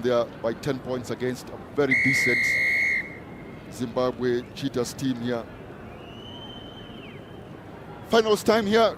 there by 10 points against a very decent Zimbabwe Cheetahs team here. Finals time here.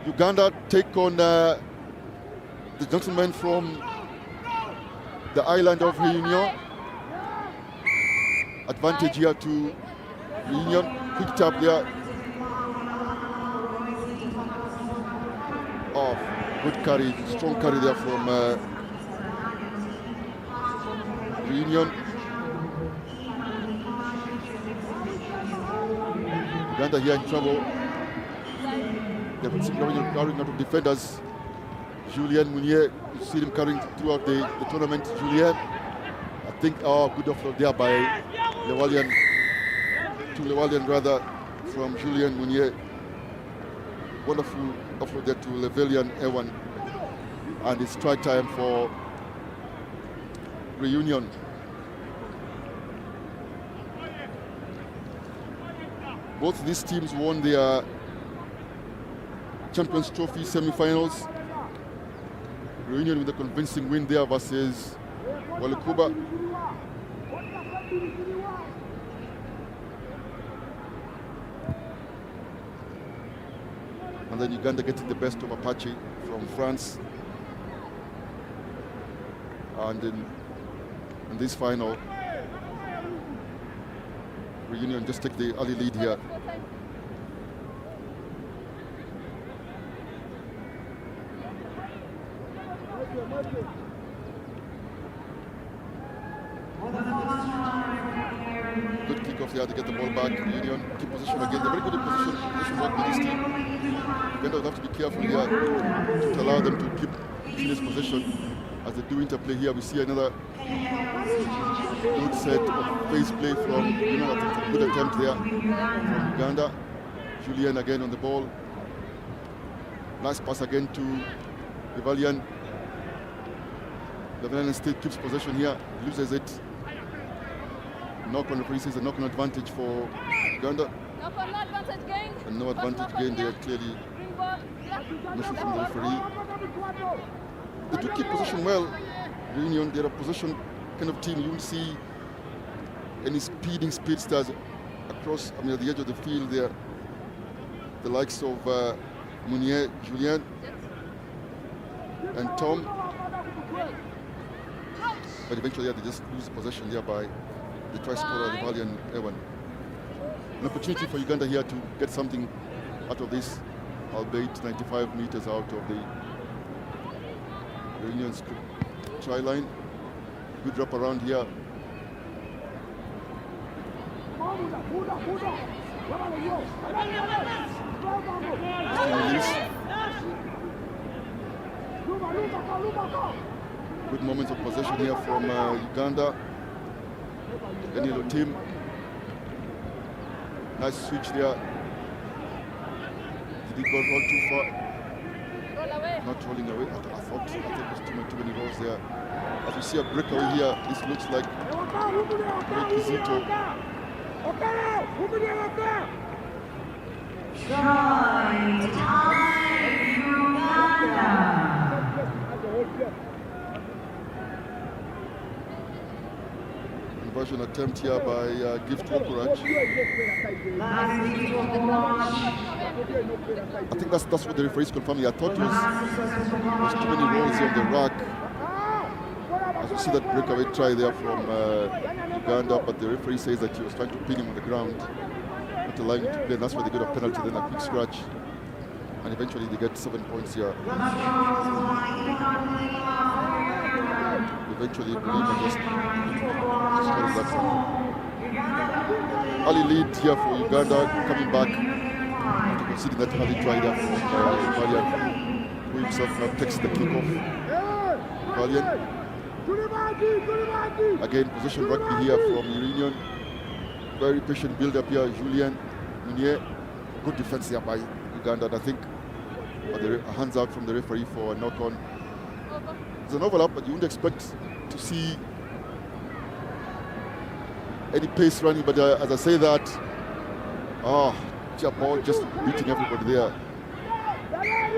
Uganda take on the gentlemen from the island of ReUnion. Advantage here to ReUnion. Quick tap there. Oh, good carry, strong carry there from ReUnion. Uganda here in trouble. They've been carrying out of defenders. Julien Mounier, you see him carrying throughout the tournament. Julien, I think, good offload there by Lewalian, rather, from Julien Mounier. Wonderful offload there to Levelian Ewan. And it's try time for ReUnion. Both these teams won their Champions Trophy semi-finals. ReUnion with a convincing win there versus Walukuba. And then Uganda getting the best of Apache from France. And in this final, ReUnion just take the early lead here. Good kickoff there to get the ball back. ReUnion keep position again. They're very good in position work with this team. Uganda will have to be careful here to allow them to keep serious possession as they do interplay here. We see another good set of face play from ReUnion. I think a good attempt there from Uganda. Julien again on the ball. Nice pass again to Levalian. Levalian still keeps possession here, loses it. Knock-on, referee says a knock-on advantage for Uganda. No advantage gain. And no advantage gain there, clearly. Mission from the referee. They do keep possession well. ReUnion, they're a possession kind of team. You won't see any speedsters across, the edge of the field there. The likes of Mounier, Julien, and Tom. But eventually they just lose possession there by the try scorer, Levalian Ewan. An opportunity for Uganda here to get something out of this, albeit 95 meters out of the ReUnion's try line. Good drop around here. Good moments of possession here from Uganda. The yellow team. Nice switch there. Did it go roll too far? Roll away. Not rolling away. I thought it was too many rolls there. As we see a breakaway here, this looks like Kizito. Conversion attempt here by Gift Wokurach. I think that's what the referees confirming. I thought it was too many rolls on the rack. As you see that breakaway try there from Uganda, but the referee says that he was trying to pin him on the ground, not allowing him to play, and that's why they got a penalty, then a quick scratch. And eventually they get 7 points here. Eventually, Belima just scored that one. Early lead here for Uganda, coming back after conceding that early try there from Valiant, who himself now takes the kickoff. Valiant. Again, possession rugby here from ReUnion. Very patient build up here, Julien Mounier. Good defense here by Uganda, and I think a hands out from the referee for a knock-on. There's an overlap, but you wouldn't expect to see any pace running. But as I say that, ball just beating everybody there.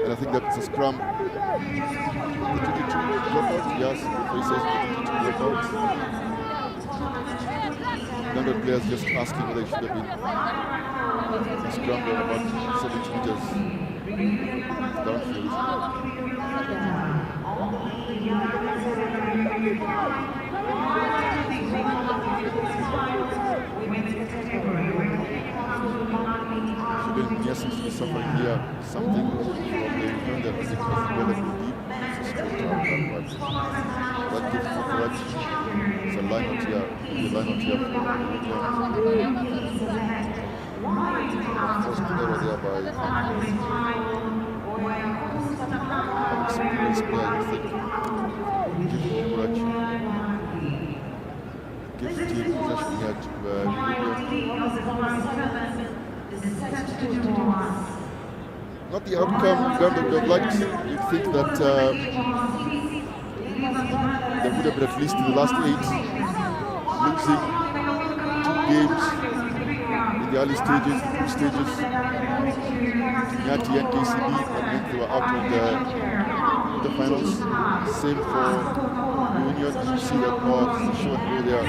And I think that's a scrum. The 22 dropout, yes, he says the 22 dropout. Uganda players just asking whether it should have been a scrum there about 70 meters downfield. Yes, seems to be suffering here something from the Uganda as well as deep. That gives the correct. It's a line out here. The line out here for first error there by experienced player, I think. Gives the correct. Gives the team possession here to ReUnion. Not the outcome Uganda would have liked. You'd think that there would have been at least in the last 8, losing 2 games in the early stages, 2 stages. Nyati and KCB, and then they were out of the finals. Same for ReUnion. You see that ball, the show and go there.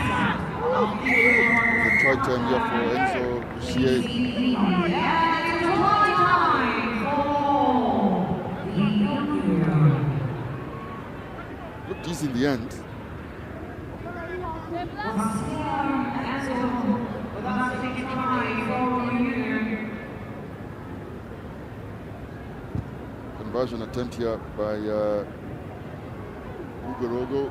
The try time here for Enzo Lucier. Looked easy in the end. Conversion attempt here by Ugorogo.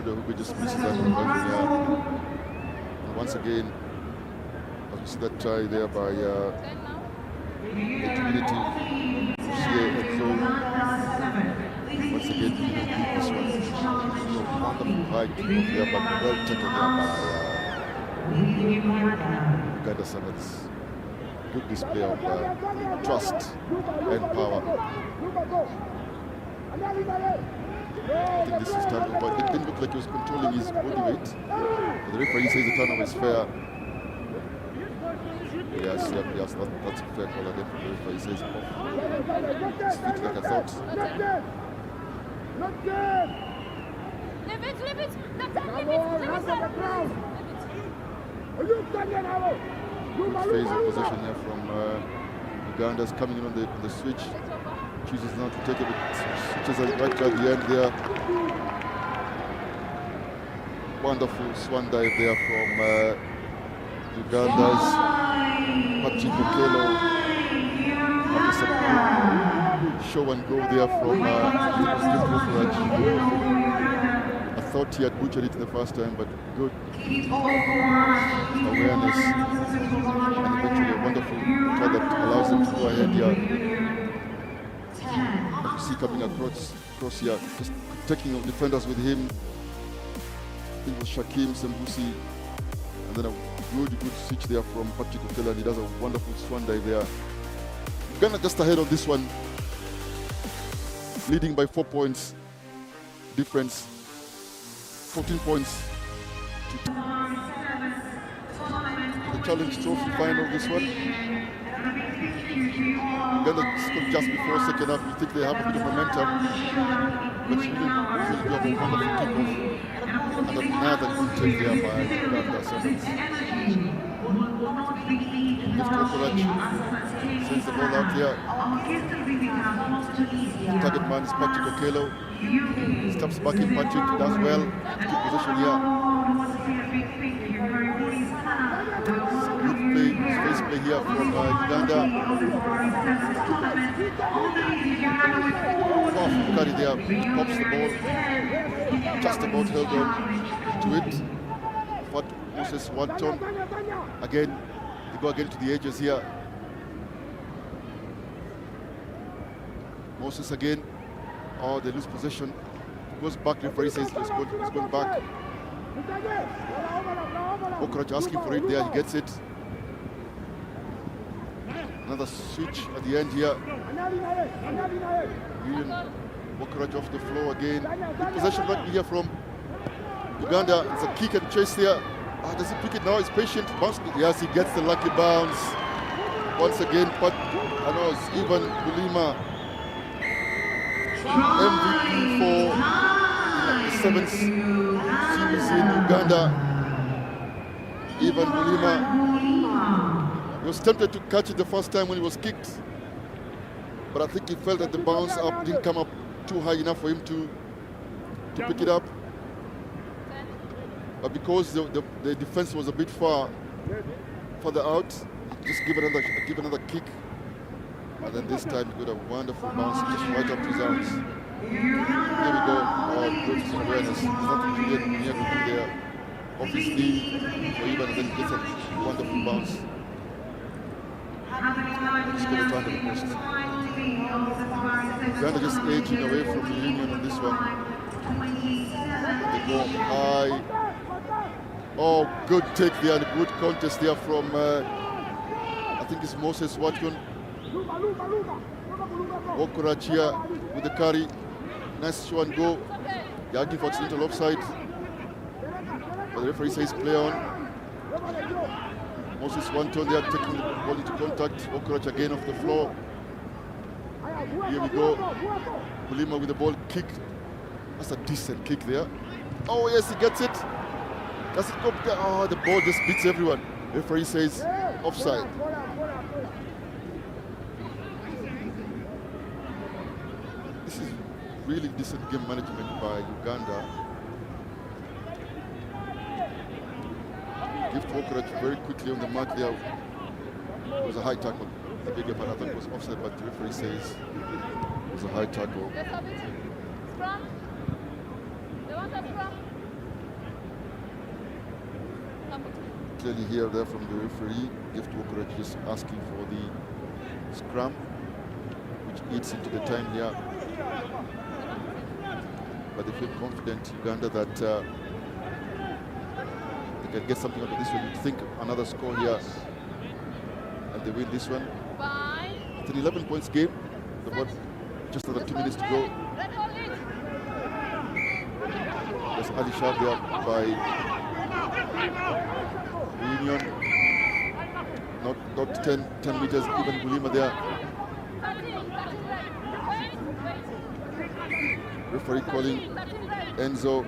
Who just misses that conversion here. And once again, as we see that try there by the community. Once again, this one. Wonderful height there, but well taken there by Uganda Sevens. Good display of trust and power. I think this is turnover, but it didn't look like he was controlling his body weight. But the referee says the turnover is fair. Yes, that's a fair call again from the referee. He says off. His feet like I thought. Good phase of possession here from Uganda's coming in on the switch. Chooses now to take it, switches right at the end there. Wonderful swan dive there from Uganda's Patrick Okelo. Show and go there from I thought he had butchered it the first time, but good awareness and eventually a wonderful try that allows him to go ahead here. You see coming across here, just taking of defenders with him. I think it was Shakim Sembusi, and then a good switch there from Patrick Okelo, and he does a wonderful swan dive there. Uganda just ahead of this one, leading by 4 points difference, 14 points to the Challenge Trophy final. This one, Uganda scored just before second half. You think they have a bit of momentum, but really have a wonderful kickoff and another good take there by Uganda Sevens. Left Okorach sends the ball out here. The target man is Patrick Okelo. Steps back in, Patrick does well. Good position here. Good play, space play here from Uganda. Powerful carry there, pops the ball. Just about held on to it. But Moses Watson again. They go again to the edges here. Moses again. Oh, they lose possession. Goes back, referee says he's going back. Okorach asking for it there, he gets it. Another switch at the end here. Okorach off the floor again. Good possession right here from Uganda. It's a kick and chase there. Does he pick it now? He's patient. Bounce. Yes, he gets the lucky bounce. Once again, but I know it's even Bulima, MVP for the 7th series in Uganda. Even Bulima, he was tempted to catch it the first time when he was kicked, but I think he felt that the bounce up didn't come up too high enough for him to pick it up. But because the defense was a bit further out, just give another kick, and then this time he got a wonderful bounce just right up to his arms. Here we go. Good awareness. There's nothing Julian near to do there. Obviously, for even then gets a wonderful bounce. Just going to turn to the post. Uganda just edging away from ReUnion on this one. They go high. Oh, good take there and good contest there from, I think it's Moses Watcon. Okorachia with the carry. Nice show and go. They're arguing for accidental offside. But the referee says play on. Moses Watcon there taking the ball into contact. Okorach again off the floor. Here we go. Bulima with the ball kick. That's a decent kick there. Oh yes, he gets it. Does it go there? Oh, the ball just beats everyone. The referee says offside. This is really decent game management by Uganda. Give to Okorach very quickly on the mark there. It was a high tackle. I beg your pardon, I thought it was offside, but the referee says it was a high tackle. Clearly here there from the referee. Give to Okorach just asking for the scrum, which eats into the time here. But they feel confident, Uganda, that they can get something out of this one. You'd think another score here, and they win this one. It's an 11 points game. About just another 2 minutes to go. There's Ali Shah there by ReUnion. Not 10 meters, even Bulima there. Referee calling Enzo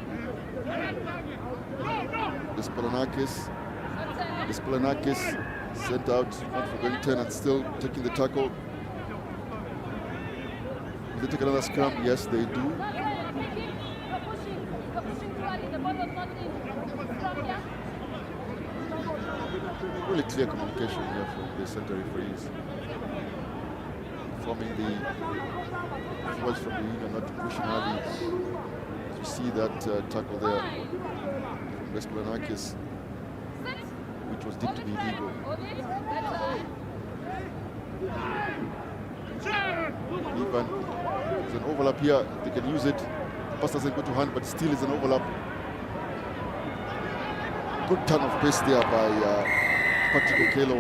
Desplanakis sent out, not for going 10 and still taking the tackle. Will they take another scrum? Yes, they do. Really clear communication here from the center referees, forming the forwards from the union not to push early. You see that tackle there from Desplanakis, which was deemed to be illegal. Even there's an overlap here, they can use it. The pass doesn't go to hand, but still is an overlap. Good turn of pace there by Patrick Okello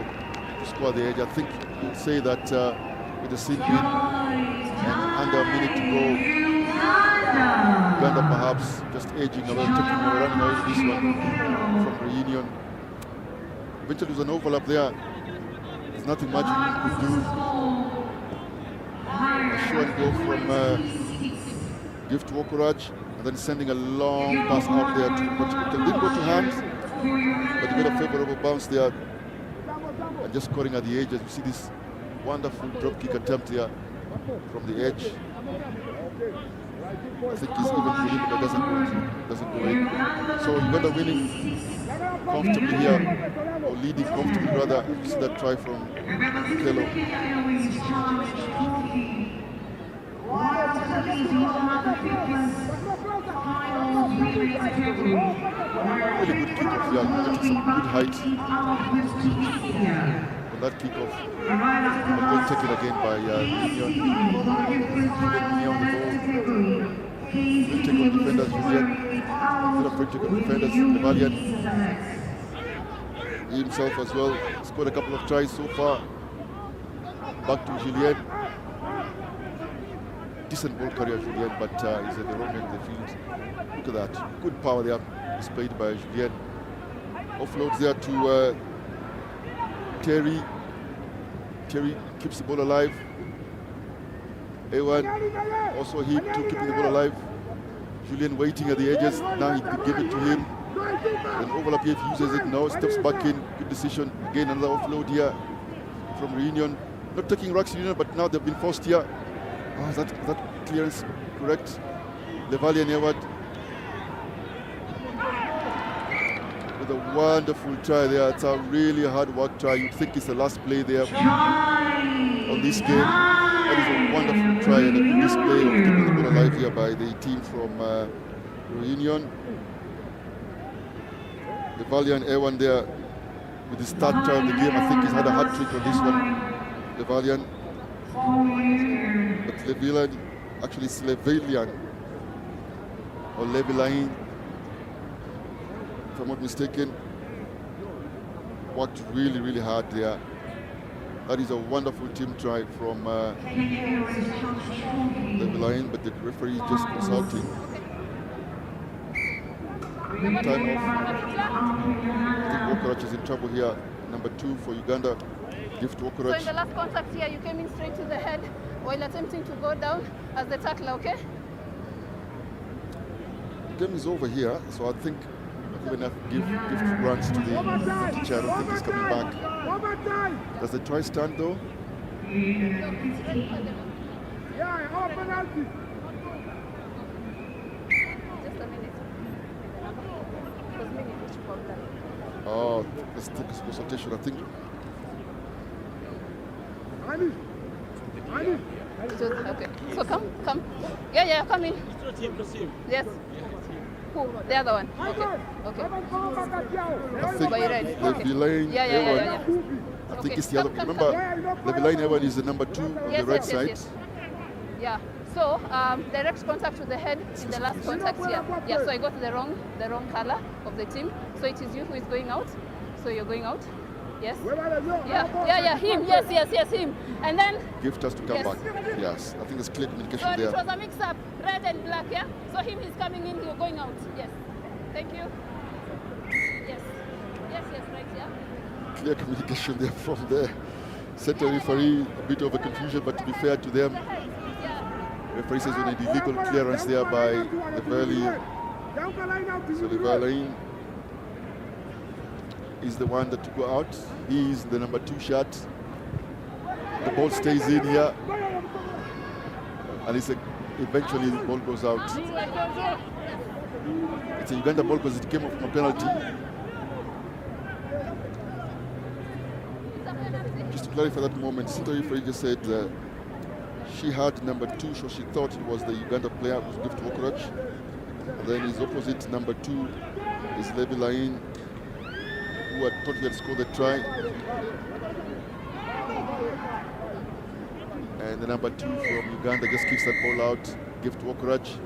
to score the edge. I think you'd say that with the scene win and under a minute to go, Uganda perhaps just edging away, running away with this one from ReUnion. Eventually there's an overlap there. There's nothing much you could do. A short go from Gift to Okorach, and then sending a long pass out there to Patrick. Didn't go to hands, but he got a favorable bounce there. And just scoring at the edge, as you see this wonderful drop kick attempt here from the edge. I think he's even winning, but doesn't go in. So Uganda winning comfortably here, or leading comfortably rather. You see that try from Kello. Really good kickoff here, getting some good height on that kickoff. And goal taken again by ReUnion. On the ball. Will take on defenders, Julian. Instead of take on defenders, Levalian. He himself as well scored a couple of tries so far. Back to Julien. Decent ball carrier, Julien, but he's at the wrong end of the field. Look at that. Good power there displayed by Julien. Offloads there to Terry. Terry keeps the ball alive. Ewan also hit to keeping the ball alive. Julian waiting at the edges. Now he could give it to him. Then overlap here, he uses it now, steps back in. Good decision. Again, another offload here from ReUnion. Not taking racks ReUnion, but now they've been forced here. Oh, is that clearance correct? Levalian Eward with a wonderful try there. It's a really hard work try. You'd think it's the last play there on this game. That is a wonderful try and a good display of keeping the ball alive here by the team from ReUnion. Levalian Ewan there with the start try of the game. I think he's had a hat trick on this one. Levalian. But Levalian, actually it's Levalian or Levalian, if I'm not mistaken. Worked really, really hard there. That is a wonderful team try from Levalian, but the referee just consulting. Time off. I think Wokorach is in trouble here. Number 2 for Uganda. Gift Wokorach. So in the last contact here, you came in straight to the head while attempting to go down as the tackler, okay? The game is over here, so I think we're going to give runs to the teacher. I don't think he's coming back. Does the try stand though? Oh, let's take a consultation, I think. Okay. So come. Yeah, come in. Yes. Who? The other one. Okay. I think Levalian Ewan. I think it's the other. Remember, Levalian Ewan is the number 2 on the right side. Yes. Yeah. So direct contact with the head in the last contact here. Yeah. So I got the wrong color of the team. So it is you who is going out. So you're going out. Yes. Yeah. Him. Yes. Him. And then Gift has to come back. Yes. I think there's clear communication so there. It was a mix-up, red and black. Yeah. So him is coming in. You're going out. Yes. Thank you. Yes. Right. Yeah. Clear communication there from the center referee. A bit of a confusion, but to be fair to them, referee says on an illegal clearance there by Levalian. So Levalian is the one that to go out. He is the number 2 shot. The ball stays in here, and eventually the ball goes out. It's a Uganda ball because it came off from a penalty. Just to clarify that moment, center referee just said she had number 2, so she thought it was the Uganda player who was Gift Wokorach. And then his opposite, number 2, is Levalian, who had thought he had scored the try. And the number 2 from Uganda just kicks that ball out, Gift Wokorach.